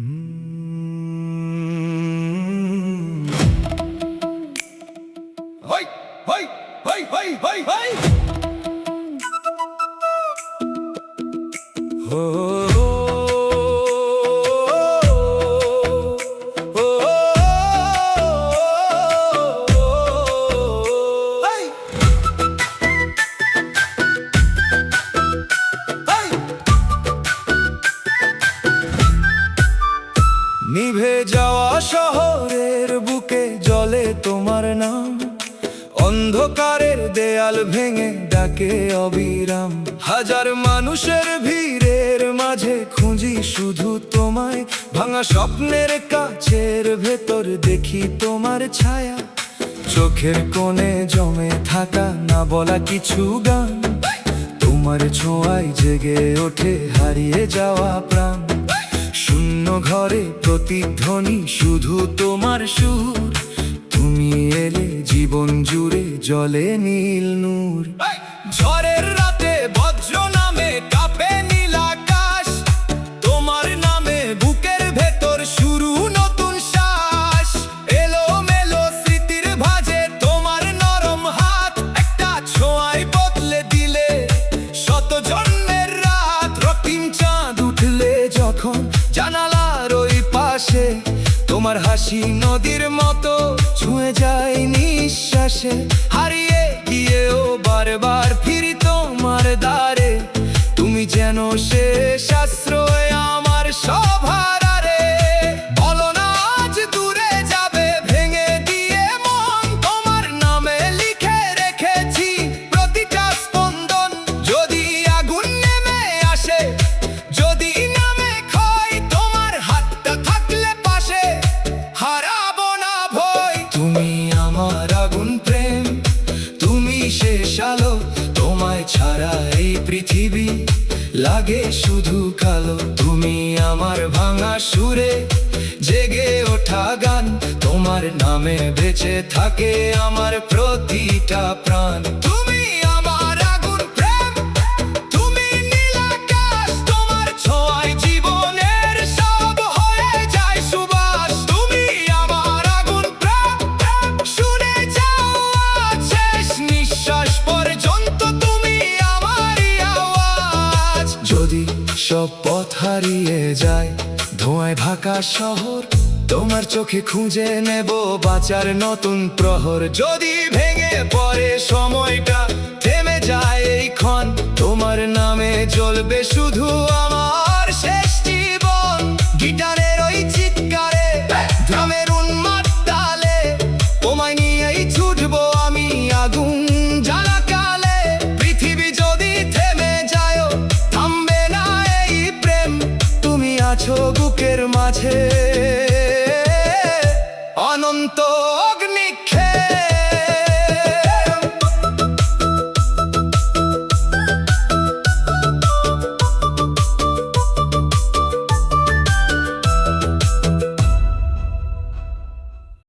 Hoi, hoi, hoi, hoi, hoi, hoi. নিভে যাওয়া শহরের বুকে জ্বলে তোমার নাম, অন্ধকারের দেয়াল ভেঙে ডাকে অবিরাম। হাজার মানুষের ভিড়ের মাঝে খুঁজি শুধু তোমায়, ভাঙা স্বপ্নের কাছের ভেতর দেখি তোমার ছায়া। চোখের কোণে জমে থাকা না বলা কিছু গান, তোমার ছোঁয়ায় জেগে ওঠে হারিয়ে যাওয়া প্রাণ। শূন্য ঘরে প্রতিধ্বনি শুধু তোমার সুর, তুমি এলে জীবন জুড়ে জ্বলে নীল নূর। ঝড়ের রাতে বজ্র নামে কাঁপে নীল আকাশ, তোমার নামে বুকের ভেতর শুরু নতুন শ্বাস। এলোমেলো স্মৃতির ভাঁজে তোমার নরম হাত, একটা ছোঁয়ায় বদলে দিলে শত জন্মের রাত। রক্তিম চাঁদ উঠলে যখন জানালার ওই পাশে, তোমার হাসি নদীর মতো ছুঁয়ে যায় নিঃশ্বাসে। হারিয়ে গিয়েও বারবার ফিরি তোমার দ্বারে, তুমি যেন শেষ আশ্রয় আমার সব হারারে। বলো না আজ দূরে যাবে ভেঙে দিয়ে মন, তোমার নামে লিখে রেখেছি প্রতিটা স্পন্দন। যদি আগুন নেমে আসে, যদি নামে ক্ষয়, তোমার হাতটা থাকলে পাশে হারাবো না ভয়। তুমি আমার আগুন প্রেম, তুমি শেষ আলো, তোমায় ছাড়া এই পৃথিবী লাগে শুধু কালো। তুমি আমার ভাঙা সুরে জেগে ওঠা গান, তোমার নামে বেঁচে থাকে আমার প্রতিটা প্রাণ। তুমি আমার আগুন প্রেম, তুমি নীল আকাশ, তোমার ছোঁয়ায় জীবনের সব হয়ে যায় সুবাস। তুমি আমার আগুন প্রেম, শুনে যাও আজ শেষ নিঃশ্বাস পর্যন্ত তুমি আমারই আওয়াজ। যদি সব পথ হারিয়ে যায়, ধোঁয়ায় ঢাকা শহর, তোমার চোখে খুঁজে নেব বাঁচার নতুন প্রহর। যদি ভেঙে পড়ে সময়টা, থেমে যায় এই ক্ষণ, তোমার নামে জ্বলবে শুধু আমার